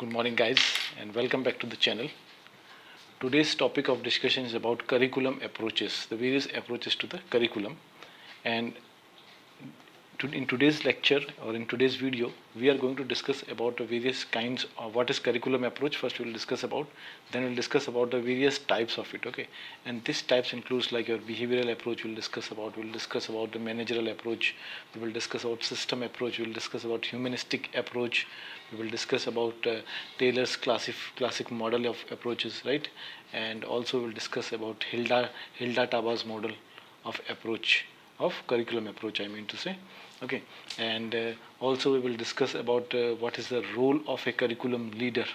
Good morning, guys, and welcome back to the channel. Today's topic of discussion is about curriculum approaches, the various approaches to the curriculum. And in today's lecture or in today's video, we are going to discuss about the various kinds of what is curriculum approach. First, we will discuss about, then we'll discuss about the various types of it. Okay, and this types includes like your behavioral approach. We'll discuss about the managerial approach. We will discuss about system approach. We will discuss about humanistic approach. We will discuss about Taylor's classic model of approaches, right? And also we will discuss about Hilda Taba's model of approach of curriculum approach, I mean to say. Okay, and also we will discuss about what is the role of a curriculum leader.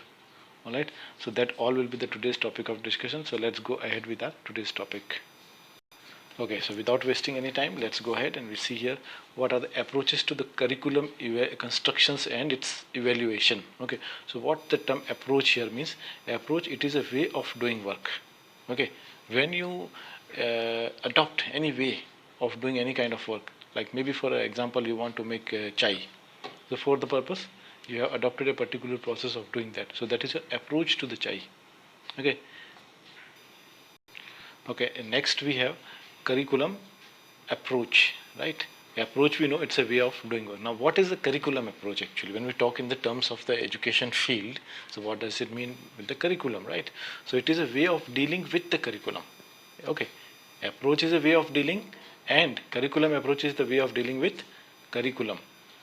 All right, so that all will be the today's topic of discussion. So let's go ahead with our today's topic. Okay, so without wasting any time, let's go ahead and we see here what are the approaches to the curriculum constructions and its evaluation. Okay, so what the term approach here means, approach, it is a way of doing work. Okay, when you adopt any way of doing any kind of work, like maybe for example you want to make chai, so for the purpose you have adopted a particular process of doing that, so that is your approach to the chai. Okay, okay, and next we have curriculum approach, right? Approach, we know it's a way of doing work. Now what is the curriculum approach actually? When we talk in the terms of the education field, so what does it mean with the curriculum, right? So it is a way of dealing with the curriculum. Okay, approach is a way of dealing and curriculum approach is the way of dealing with curriculum.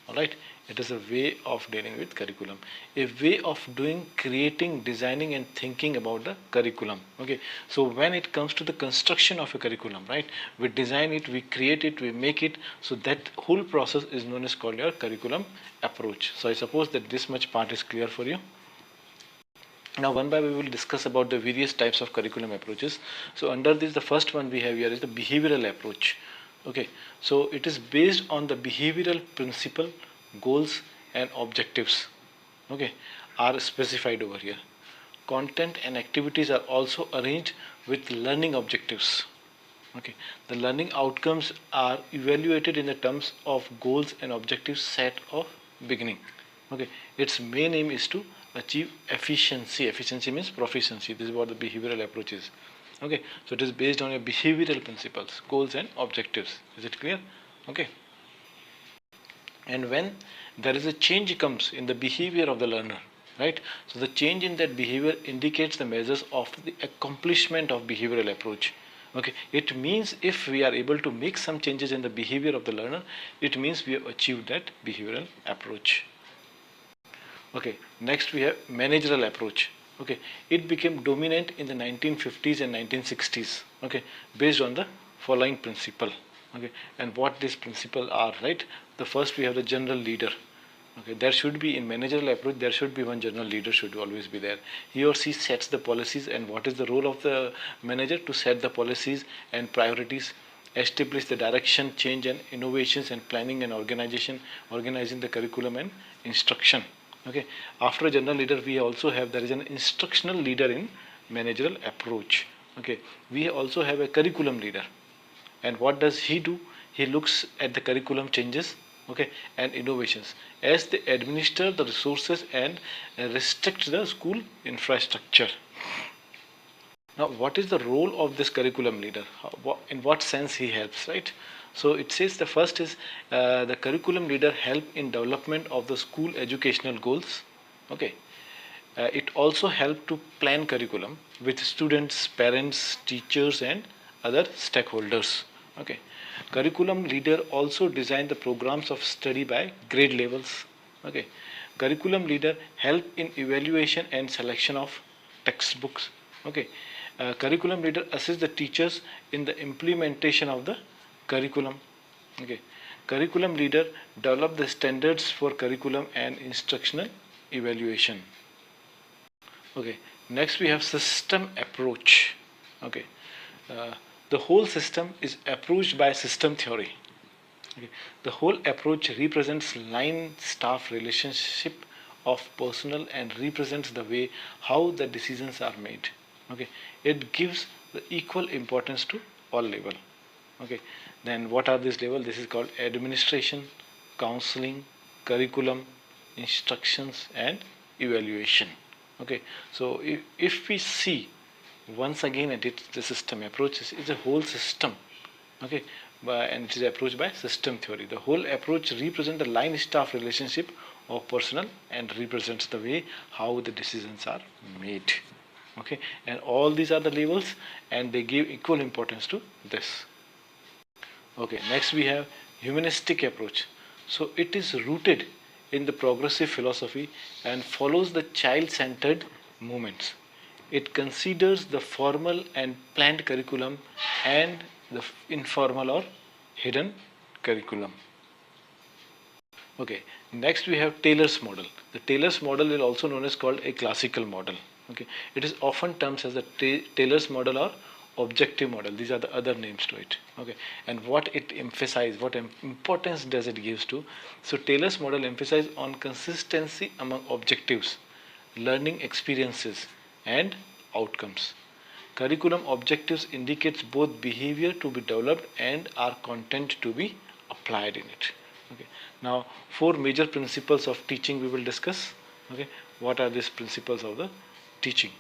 All right, it is a way of dealing with curriculum, a way of doing, creating, designing and thinking about the curriculum. Okay, so when it comes to the construction of a curriculum, right, we design it, we create it, we make it, so that whole process is known as called your curriculum approach. So I suppose that this much part is clear for you. Now one by we will discuss about the various types of curriculum approaches. So under this, the first one we have here is the behavioral approach. Okay, so it is based on the behavioral principle, goals and objectives, okay, are specified over here. Content and activities are also arranged with learning objectives. Okay, the learning outcomes are evaluated in the terms of goals and objectives set of beginning. Okay, its main aim is to achieve efficiency. Efficiency means proficiency. This is what the behavioral approach is. Okay, so it is based on your behavioral principles, goals and objectives. Is it clear? Okay, and when there is a change comes in the behavior of the learner, right, so the change in that behavior indicates the measures of the accomplishment of behavioral approach. Okay, it means if we are able to make some changes in the behavior of the learner, it means we have achieved that behavioral approach. Okay, next we have managerial approach. Okay, it became dominant in the 1950s and 1960s. Okay, based on the following principle. Okay, and what these principles are, right? The first we have the general leader. Okay, there should be in managerial approach, there should be one general leader should always be there. He or she sets the policies, and what is the role of the manager? To set the policies and priorities, establish the direction, change and innovations and planning and organizing the curriculum and instruction. Okay, after a general leader we also have, there is an instructional leader in managerial approach. Okay, we also have a curriculum leader, and what does he do? He looks at the curriculum changes, okay, and innovations as they administer the resources and restrict the school infrastructure. Now what is the role of this curriculum leader? In what sense he helps, right? So it says the first is the curriculum leader help in development of the school educational goals. Okay, it also help to plan curriculum with students, parents, teachers and other stakeholders. Okay, curriculum leader also design the programs of study by grade levels. Okay, curriculum leader help in evaluation and selection of textbooks. Okay, curriculum leader assists the teachers in the implementation of the curriculum. Okay, curriculum leader develop the standards for curriculum and instructional evaluation. Okay, next we have system approach. Okay, the whole system is approached by system theory. Okay, the whole approach represents line staff relationship of personnel and represents the way how the decisions are made. Okay, it gives the equal importance to all level. Okay, then what are these level? This is called administration, counseling, curriculum, instructions and evaluation. Okay, so if we see once again at it, the system approach is a whole system. Okay, and it is approached by system theory. The whole approach represents the line staff relationship of personnel and represents the way how the decisions are made. Okay, and all these are the levels and they give equal importance to this. Okay, next we have humanistic approach. So it is rooted in the progressive philosophy and follows the child-centered movements. It considers the formal and planned curriculum and the informal or hidden curriculum. Okay, next we have Taylor's model. The Taylor's model is also known as called a classical model. Okay, it is often termed as the Taylor's model or objective model. These are the other names to it. Okay, and what it emphasizes, what importance does it gives to? So Taylor's model emphasizes on consistency among objectives, learning experiences, and outcomes. Curriculum objectives indicates both behavior to be developed and our content to be applied in it. Okay. Now, four major principles of teaching we will discuss. Okay. What are these principles of the teaching?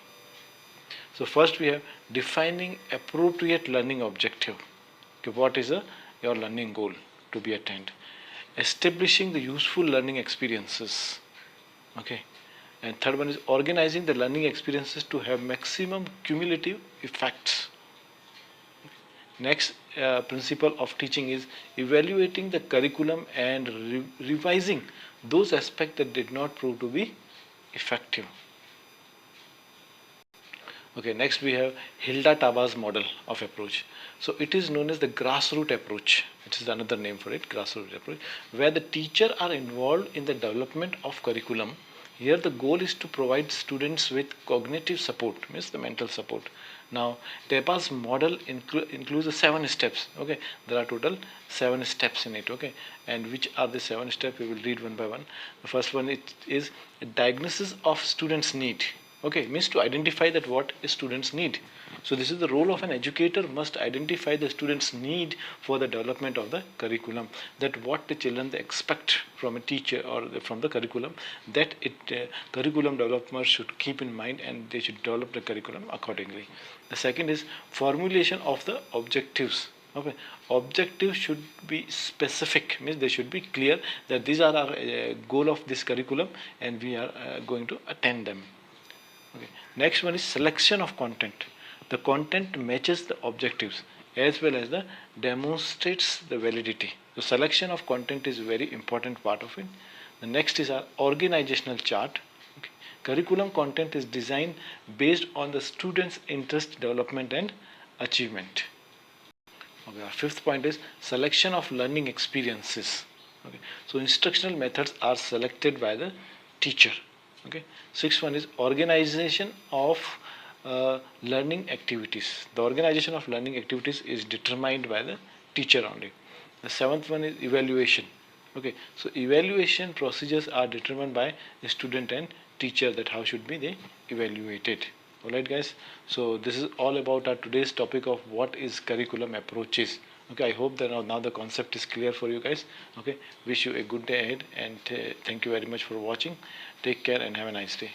So first we have defining appropriate learning objective. Okay, what is your learning goal to be attained? Establishing the useful learning experiences. Okay. And third one is organizing the learning experiences to have maximum cumulative effects. Next principle of teaching is evaluating the curriculum and revising those aspects that did not prove to be effective. Okay, next we have Hilda Taba's model of approach. So it is known as the grassroots approach. It is another name for it, grassroots approach, where the teacher are involved in the development of curriculum. Here the goal is to provide students with cognitive support, means the mental support. Now, Taba's model includes the 7 steps. Okay, there are total 7 steps in it. Okay, and which are the 7 steps? We will read one by one. The first one is a diagnosis of students' need. Okay, means to identify that what students need. So this is the role of an educator, must identify the students' need for the development of the curriculum, that what the children they expect from a teacher or from the curriculum, that curriculum developers should keep in mind and they should develop the curriculum accordingly. The second is formulation of the objectives. Okay, objectives should be specific, means they should be clear that these are our goal of this curriculum and we are going to attain them. Okay. Next one is selection of content. The content matches the objectives as well as the demonstrates the validity. So selection of content is a very important part of it. The next is our organizational chart. Okay. Curriculum content is designed based on the students' interest, development and achievement. Okay. Our fifth point is selection of learning experiences. Okay. So instructional methods are selected by the teacher. Okay. Sixth one is organization of learning activities. The organization of learning activities is determined by the teacher only. The seventh one is evaluation. Okay, so evaluation procedures are determined by the student and teacher, that how should be they evaluated. Alright guys, so this is all about our today's topic of what is curriculum approaches. Okay, I hope that now the concept is clear for you guys. Okay, wish you a good day ahead and thank you very much for watching. Take care and have a nice day.